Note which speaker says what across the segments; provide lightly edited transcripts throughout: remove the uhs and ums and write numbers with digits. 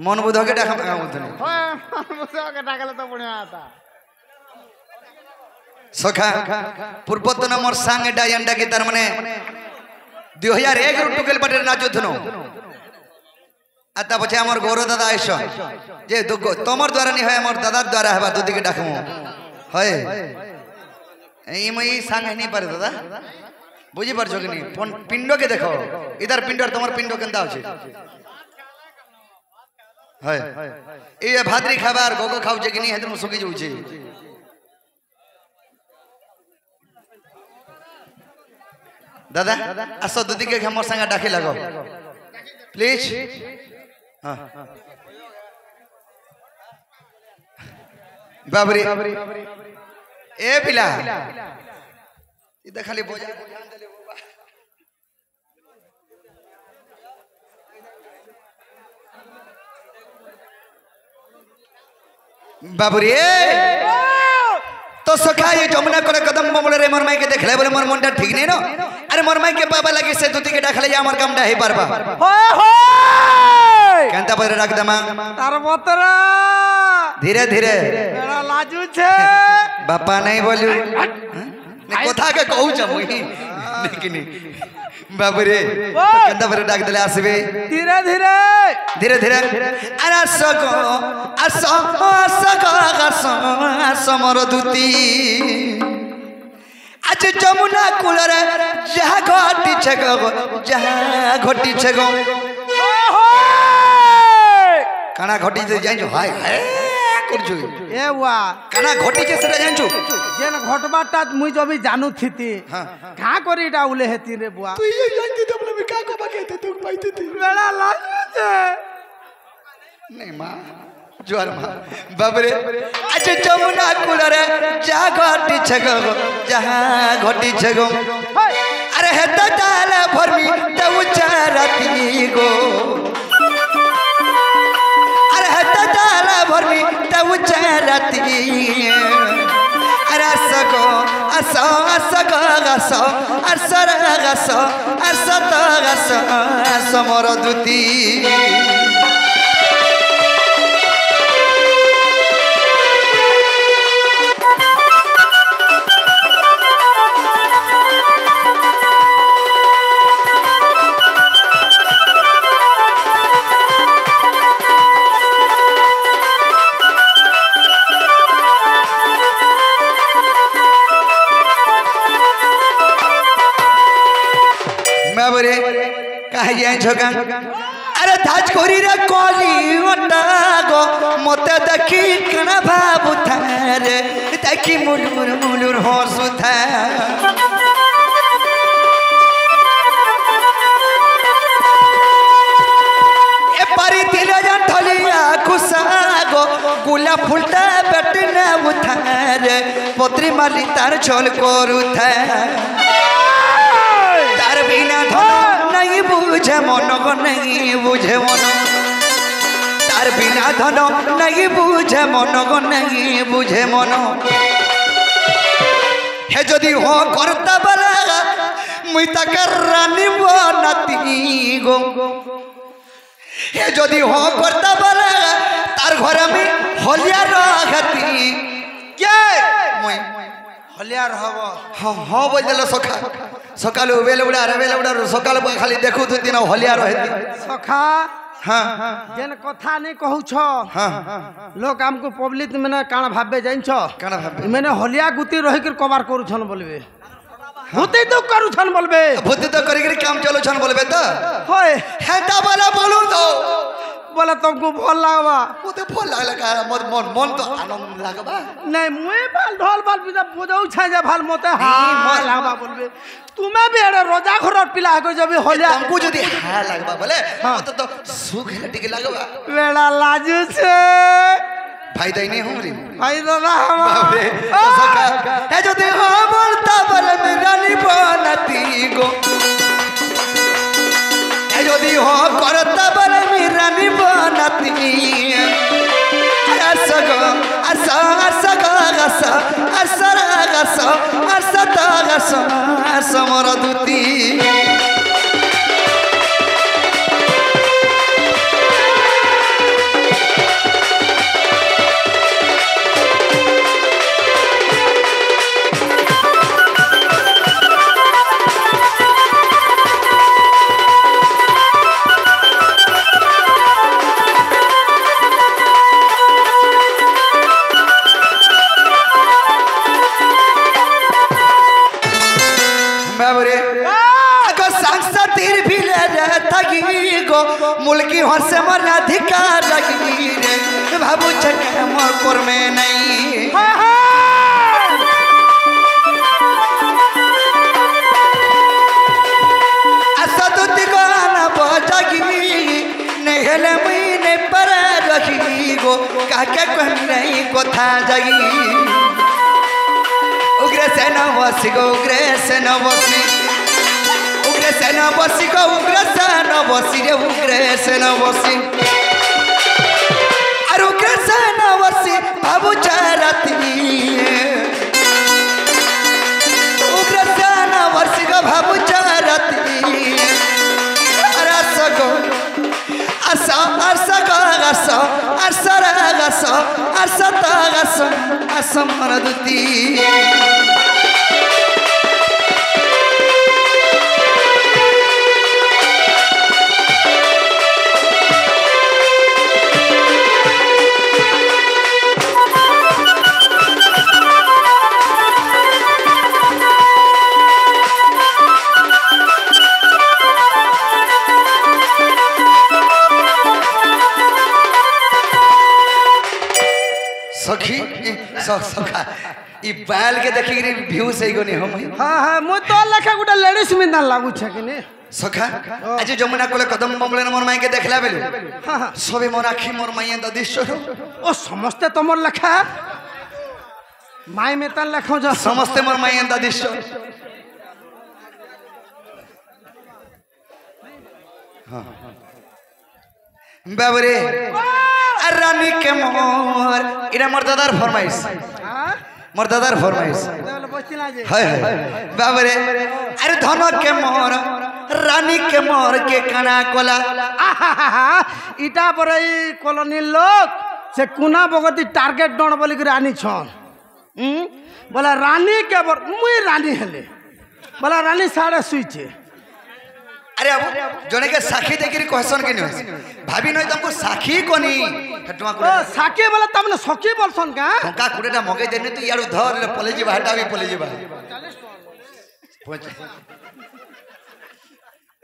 Speaker 1: मन बुध के डाका बुधनी
Speaker 2: हां मन बुध के डाकले तो बढ़िया आता
Speaker 1: सखा पूर्वतन मोर संग डायंडा के तार माने 2001 रु टुकेल पटेल नाचुथनो आता पछे हमर गौरव दादा आइस जे तमर द्वारा नहीं है हमर दादा द्वारा है दुदी के डाकमु है ई मई संग नहीं पारे दादा बुझी परछो कि नहीं पिंडो के देखो इधर पिंडो तमर पिंडो केंदा होछे है ए भाद्री खाबार गोगो खाउ जे कि नहीं हेतु सुकी जाउछे दादा आसो दुदी के हमर संग डाके लगो प्लीज हां बाबरी ए पिला इधर खाली बोझा ध्यान देले बाबरी तो सखा ये जमुना करे कदम बमल रे मोर माई के देखले बोले मोर मनटा ठीक नहीं नो अरे मोर माई के बाबा लगे से दुती के डाखले जा हमर कामटा हे पारबा
Speaker 2: होय होय
Speaker 1: केनता पर रख दमा
Speaker 2: तार बतरा
Speaker 1: धीरे धीरे
Speaker 2: बड़ा लाजू छे
Speaker 1: बापा नहीं बोलू ने कथा के कहू छ मुई लेकिन बाबू रे केनता पर डाक देले आसबे
Speaker 2: धीरे धीरे
Speaker 1: धीरे धीरे अरे सगो समर दूती आज जमुना कूल रे जहाँ घटी छगो जहाँ घटी छगो काना घटी जे जाइन जो हाय हाय करछु
Speaker 2: ए वा
Speaker 1: काना घटी जे सेटा जाइन छु
Speaker 2: जेन घटबाटा मुई जबी जानू थिति का करिटा उले हेति रे बुआ
Speaker 1: तू ये जानती तो बोले का को बाके तू पाइती थी
Speaker 2: बेड़ा लागे छे
Speaker 1: नहीं मां जोर मां बाबरे अच्छा जमुना कूल रे जा घटी छगो जहां घटी छगो अरे हेता ताल भरमी त उचारती गो अरे हेता ताल भरमी त उचारती अरे सगो असो असगो गसो असर गसो असत गसो समर दूती झोगा अरे धाज कोरी रे कोली ओटा गो मते देखी कना भाबु थारे देखी मुलुर मुलुर हसु था ए पारी तिले जन थलिया खुसागो गुला फुलता बेटना उठारे पत्री माली तार छोल करू था तार बिना धन नहीं बुझे मन को नहीं बुझे मन तार बिना धन नहीं बुझे मन को नहीं बुझे मन हे जदि हो करता बला मुई ताकर रानी बनती गो हे जदि हो करता बला तार घर में हलिया रहती के मुई हलिया रहब हाँ बोल देलो सखा सकाल बेलबुड़ा रे बेलबुड़ा सकाल खाली देखु तू दिन हलिया रहती
Speaker 2: सखा
Speaker 1: हां
Speaker 2: जेन कथा नहीं कहू छ
Speaker 1: हां
Speaker 2: लोग हमको पब्लिक में काना भाबे जाइन छ
Speaker 1: काना भाबे
Speaker 2: मैंने हलिया गुती रही कर कबार करू छन बोलबे भूती तो करू छन बोलबे
Speaker 1: भूती तो करी काम चलो छन बोलबे त
Speaker 2: होय
Speaker 1: हेटा वाला बोलू तो
Speaker 2: बोला तुमको भल लागबा
Speaker 1: मुते भल लागला का मन मन मन तो आनंद लागबा
Speaker 2: नहीं मुए बाल ढोल बाल बिजा बुझौ छ जे भाल मते हां मन लागबा बोलबे तुम्हें भी अरे रोजा खरट पिला को जब हलिया
Speaker 1: हमको जदी हां लागबा बोले तो सुख लटी के लागबा
Speaker 2: बेड़ा लाजू छे
Speaker 1: फायदा ही नहीं हो रे
Speaker 2: फायदा ना हम
Speaker 1: बाप रे तो सका ए जदी हो बोलता बल मेरा नी बनती गो ए जदी हो करता बल मेरा नी बनती असगो असा असगो गसा असर गसा असत गसा समर दूती मुल्की हसे मोर राधिका लगी रे भाबू छके मोर कर्मे नहीं असदुति गाना बजागी नहीं हेले मुई ने पर रखी गो काके कह नहीं कथा जागी उग्रसेन बसी गो उग्रसेन बसी उग्रसेन बसी गो उग्रसेन बसी रे उग्रसेन बसी अरे उग्रसेन बसी बाबू चारती उग्रसेन बसी गो बाबू चारती रस गो असा असा गो असा असा गसा असा गसा असा मरदती सखी सखा ई बैल के देखि व्यू सही गनी हम
Speaker 2: हाँ हाँ मु तो लेखा गोटे लेडीज में ना लागू छे कि ने
Speaker 1: सखा आज जमुना कोले कदम बमले मोर माई के देखला बेलु
Speaker 2: हाँ हाँ
Speaker 1: सबे मोर आखी मोर माई ददिश्वर
Speaker 2: ओ समस्ते तमर लेखा माई में तन लेखो जा
Speaker 1: समस्ते मोर माई ददिश्वर हां बाबरे रानी के मोर इरा मोर दादार फरमाइश
Speaker 2: हां
Speaker 1: मोर दादार फरमाइश
Speaker 2: बचिला जे
Speaker 1: हाय बाबरे अरे धन के मोर रानी के मोर के कना कोला
Speaker 2: इटा पर ई कॉलोनी लोग से कुना बगती टारगेट डन बोली के रानी छन बोला रानी के मुई रानी हेले बोला रानी साड़े सुईचे
Speaker 1: अरे अब जने के साखी देखि क्वेश्चन के नहीं भाभी नहीं तुमको साखी कोनी हटवा
Speaker 2: ओ साके बोला तमने सखी बोलसन का
Speaker 1: टंका कुडेटा मगे देने तू यार धर पले जीवा हटा भी पले जीवा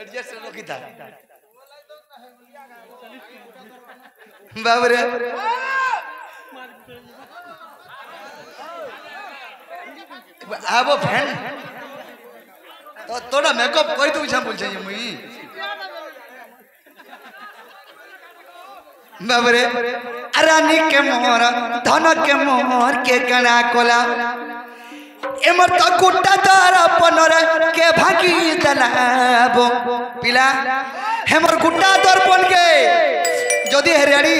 Speaker 1: एडजस्ट लोकिता बाबरे आबो फैन तो तोड़ा मेकअप कोई तू छा बोल चाहिए मुई बाबरे रानी के मोर धन के मोर के कना कोला एमर तो गुट्टा दर पनर के भागी दलाबो पिला हेमर गुट्टा दर बन के जदी हेरेडी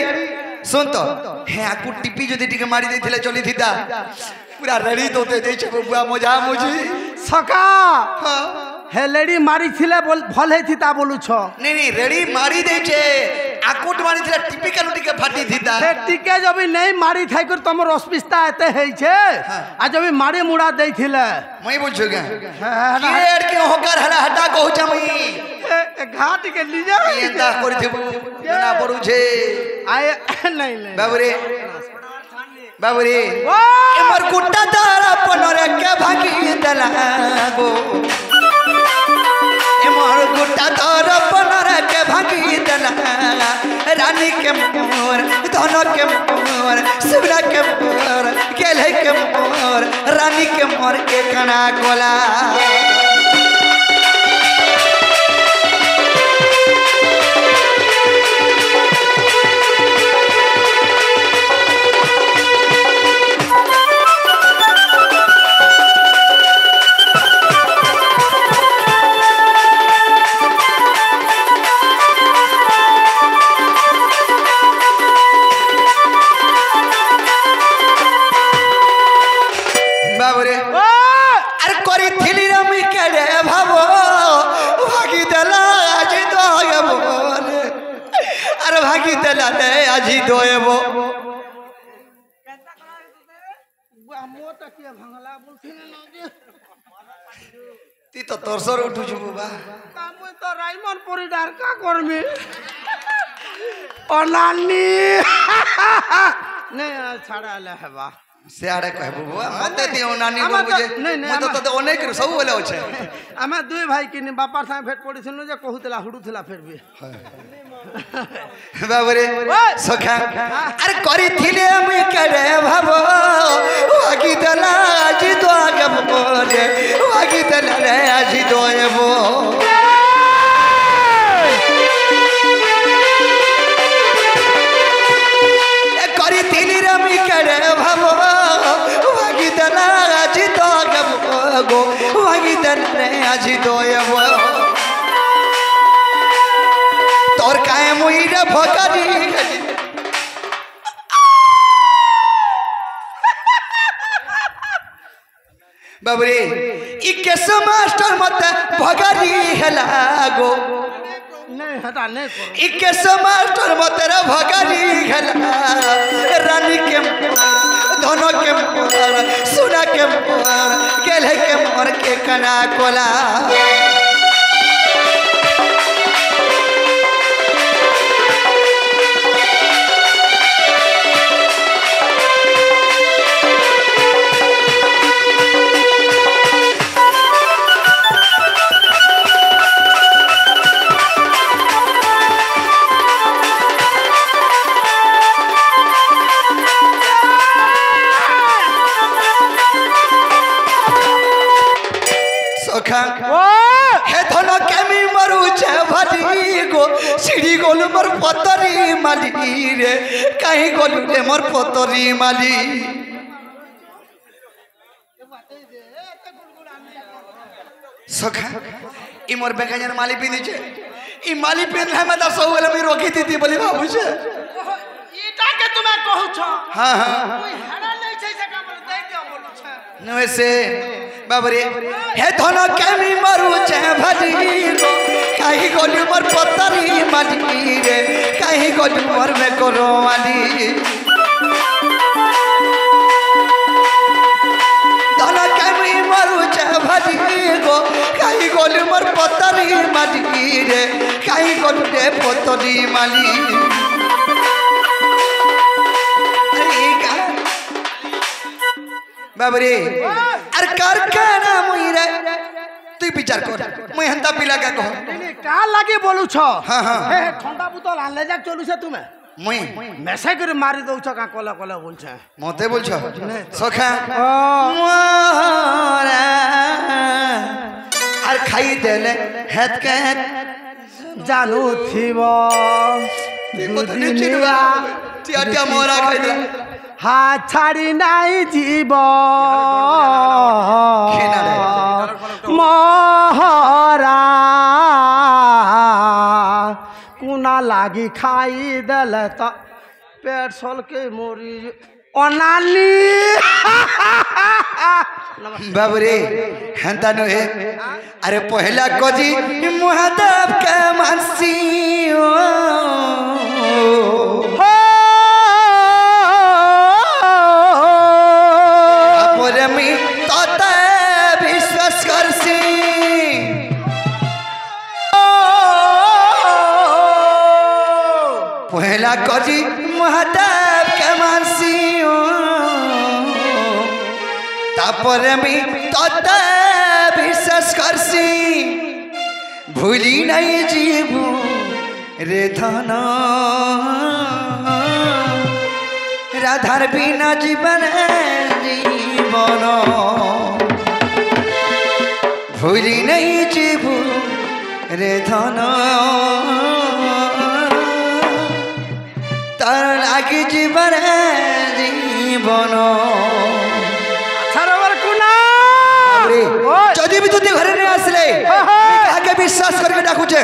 Speaker 1: सुन तो हे आकु टिपी जदी टिके मारी देथिले चली थिता पूरा रेडी तो दे छै बुआ मजा मुजी
Speaker 2: सका
Speaker 1: हां
Speaker 2: हे लेडी मारी थिले बोल भल हे थिता बोलु छ
Speaker 1: नहीं रेडी मारी दे छे आकुट मारी थिले टिपिकल टिके फाटी थिता
Speaker 2: से टिके जब नहीं मारी थाई कर तमर अस्पिस्ता एते हे छे आ जब मारी मुड़ा दे थिले
Speaker 1: मई बोल छगा क्रिएट के होकर हला हटा कहू छ मई
Speaker 2: घाट के लीजा
Speaker 1: एंदा कर थेबू ना पड़ू छे
Speaker 2: आए नहीं नहीं
Speaker 1: बाबरे बाबरे एमर गुट्टा दारा पनरे के भागी दलागो एमर गुट्टा दारा पनरे के भागी दला रानी के मोर धन के मोर शिवरा के मोर केले के मोर रानी के मोर के कना कोला আজি দয়েব ती तो तोरसर उठू छु बाबा
Speaker 2: कामो तो राइमन परिडार का करमी अनानी नहीं छाड़ा ले हेबा
Speaker 1: सियाड़े कहबो बाबा मते दियो नानी को बुझे मते तो अनेक सब बोले होछे
Speaker 2: हमें दुई भाई किनी बापा साथे भेट पड़ी छनु जे कहूतला हुडुथला फेर भी
Speaker 1: बाबरे सखा अरे करी थिले मुई केड़े भाबो आगी दला आज तो आगे बोले आगी दला रे आज तो एबो करी थिली रे मुई केड़े भाबो आगी दला आज तो आगे गो आगी दला रे आज तो एबो तोर काहे मुई रे भकारी बाबरे ई केस मास्टर मत भगारी हेला गो
Speaker 2: नहीं हटा नहीं करो
Speaker 1: ई केस मास्टर मत रे भगारी हेला रानी के धन के सोना के गेले के मोर के कना कोला हे धन केमी मरु छे भाजी गो सीढ़ी गोल मोर पतरी माली रे कहीं गोलू रे मोर पतरी माली सखा ई मोर बेगाजर माली पिनी छे ई माली पिन है मत सब वाला मी रोकी थी बोली बाबू छे
Speaker 2: ईटा के तुमे कहू छ
Speaker 1: हां हां
Speaker 2: कोई हरा नहीं छै से का बोल दे के बोलू छ
Speaker 1: नवसे बाबरे हे धन केमी मरु छे भाजी गो कहीं गोलू मोर पतरी माली रे कहीं गोलू मोर में करो माली धन केमी मरु छे भाजी गो कहीं गोलू मोर पतरी माली रे कहीं गोलू रे पतरी माली बाबरे अरे कारखाना मुई रे तू विचार कर मुई हंता पिला का कह
Speaker 2: नहीं का लागे बोलू छ
Speaker 1: हां हां
Speaker 2: हे ठंडा बोतल आनले जा चलू से तुमे
Speaker 1: मुई
Speaker 2: मेसे कर मारी दउ छ का कोला कोला बोल छ
Speaker 1: मते बोल छ सखा मोरा अरे खाई देले हेत के
Speaker 2: जानू थीबो
Speaker 1: दुदिनी चिड़वा टिया मोरा खाई दे
Speaker 2: हाथ छाड़ी नहीं जीव मोहरा कुना लागी खाई दल तो पेट सोल के मोरी अनाली
Speaker 1: बाबरे हंता नु है अरे पहला कोजी मुहदब के मानसी पहला कोजी मुहदब के मानसी तापर में तोता विश्वास करसी भूली नहीं जीवू रे धन राधार बिना जीवन जीवन भूली नहीं जीवू रे धन तार लागी जीवन जीवन जदि भी दुती घर नहीं आसले आगे विश्वास करके डाकू छे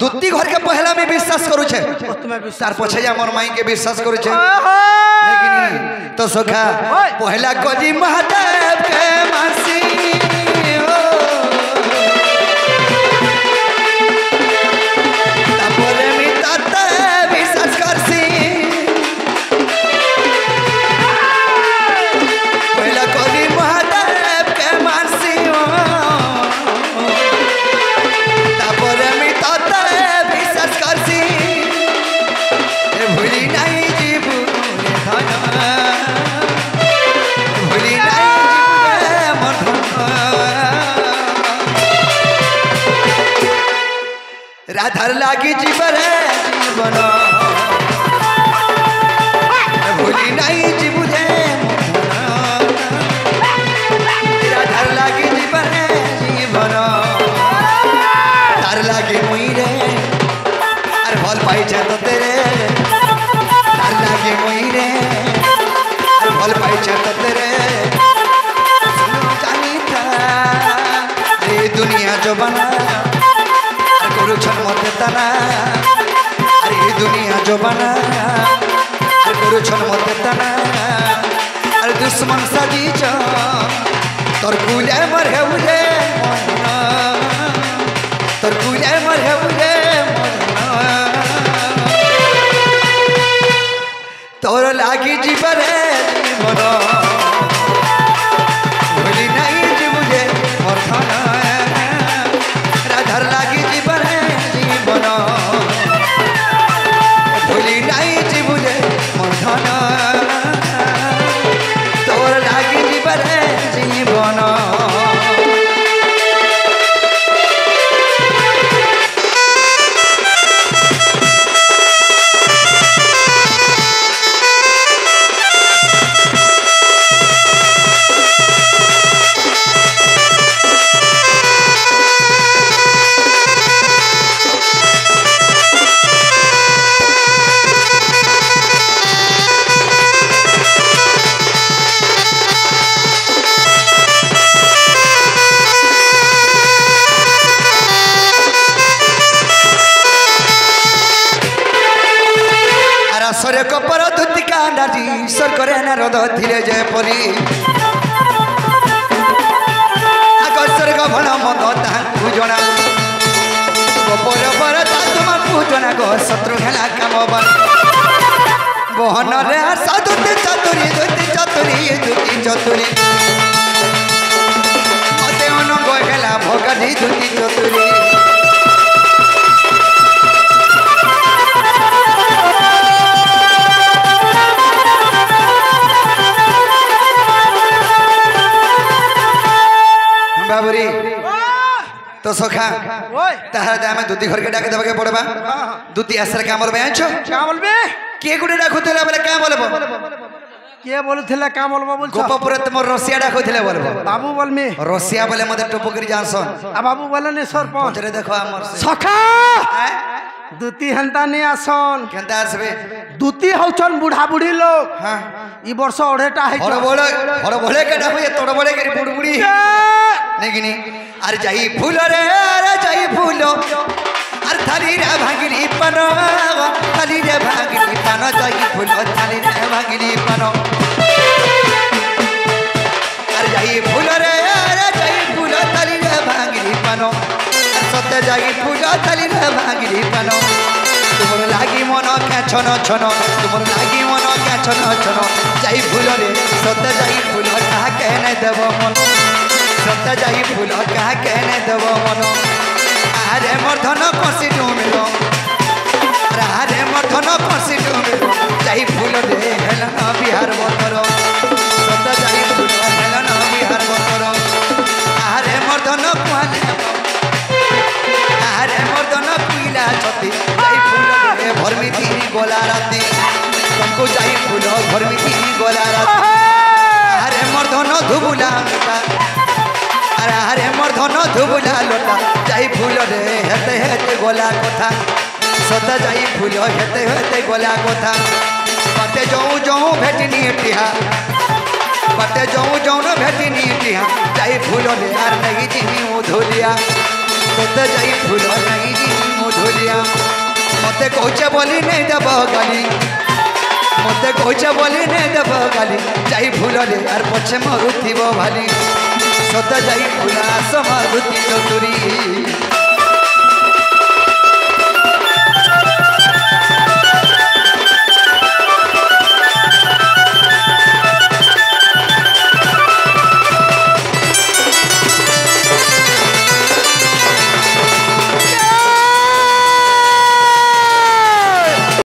Speaker 1: दुती घर के पहला में विश्वास करू छे
Speaker 2: तुम्हें
Speaker 1: तार पछे जा मोर माई के विश्वास करू छे लेकिन तो सखा पहला कोजी महादेव के मासी तापरे मी ताता विश्वास करसी पहला कोजी महादेव के मासी तापरे मी ताता विश्वास करसी ए भूली नहीं जीवू भूली नहीं राधार लागी जीवन तेरे तार लागे मुई रे আর ভাল পাইছে তেরে জানি তা এই দুনিয়া জবানা আর করুছন মতে তানা আর এই দুনিয়া জবানা আর করুছন মতে তানা আর দুশ্মন সাজিছ তোর কুলে মর হেউরে মন তোর কুলে মর হেউরে মন তোর লাগি জীবনে জীবন ভুলি নাই জীবনে মরধন রাধার লাগি জীবনে জীবন ভুলি নাই জীবনে মরধন তোর লাগি জীবনে জীবন সরে কপর ধুতিকা নারী সর করে না রদ ধীরে যে পরি আকর্ষর গভন মদ তাহাকু জনা কপর পর তা তোমাকু জনা গো শত্রু হেলা কাম বহନରେ আশা দুতি চতুরি দুতি চতুরি দুতি চতুরি মতে অনঙ্গ হেলা ভগাধি দুতি চতুরি बाबरी तो सखा ताहरा दे हमें दूती घर के डाके देबे के पड़बा दूती आसर का बोलबे आछो
Speaker 2: क्या बोलबे
Speaker 1: के गुडे डाकुतले बोले का बोलबो
Speaker 2: के बोलुथिला का बोलबो बोलछ
Speaker 1: गोपपुर तुमर रसिया डाकुतले बोलबो
Speaker 2: बाबू बोलमी
Speaker 1: रसिया बोले मते टोपकरी जानसन
Speaker 2: आ बाबू बोले ने सरपंच
Speaker 1: पचरे देखो हमर से
Speaker 2: सखा दूती हंता ने आसन
Speaker 1: केंता आसबे
Speaker 2: दूती हौचन बुढ़ा बुढ़ी लोग
Speaker 1: हां
Speaker 2: ई वर्ष ओढ़ेटा है
Speaker 1: हर बोले के डाको ये तोड़ बोले के बुड़बुड़ी नेगिनी अरे जाई फूल रे अरे जाई फूलो अरे थाली रे भागिनी पनो थाली रे भागिनी पनो जाई फूलो थाली रे भागिनी पनो अरे जाई फूल रे अरे जाई फूलो थाली रे भागिनी पनो सत्य जाई फूलो थाली रे भागिनी पनो तुमर लागी मन के छनो छनो तुमर लागी मन के छनो छनो जाई फूल रे सत्य जाई फूलो कहा के नहीं देव मन सत्य जाई फूल क्या कहने देव मन आरे मर्धन कसी डूमिलो आरे मर्धन कसी डूमिलो जाई फूल रे हेलन बिहार बतर सत्य जाई फूल हेलन बिहार बतर आरे मर्धन कुआले आरे मर्धन पीला छती जाई फूल रे भरमी तीन गोला राती तुमको जाई फूल भरमी तीन गोला राती आरे मर्धन धुबुला अरे हरे मर्धन धुबुला लोटा जाई फूल रे हेते हेते गोला कथा सत जाई फूल हेते हेते गोला कथा बाटे जाऊं जाऊं भेटनी टिहा बाटे जाऊं जाऊं भेटनी टिहा जाई फूल रे यार नहीं जिनी मुधुलिया सत जाई फूल नहीं जिनी मुधुलिया मते कहचे बोली नहीं देब गाली मते कहचे बोली नहीं देब गाली जाई फूल रे यार पछे मरुथिबो भाली सत जाई फूला समारुति चतुरी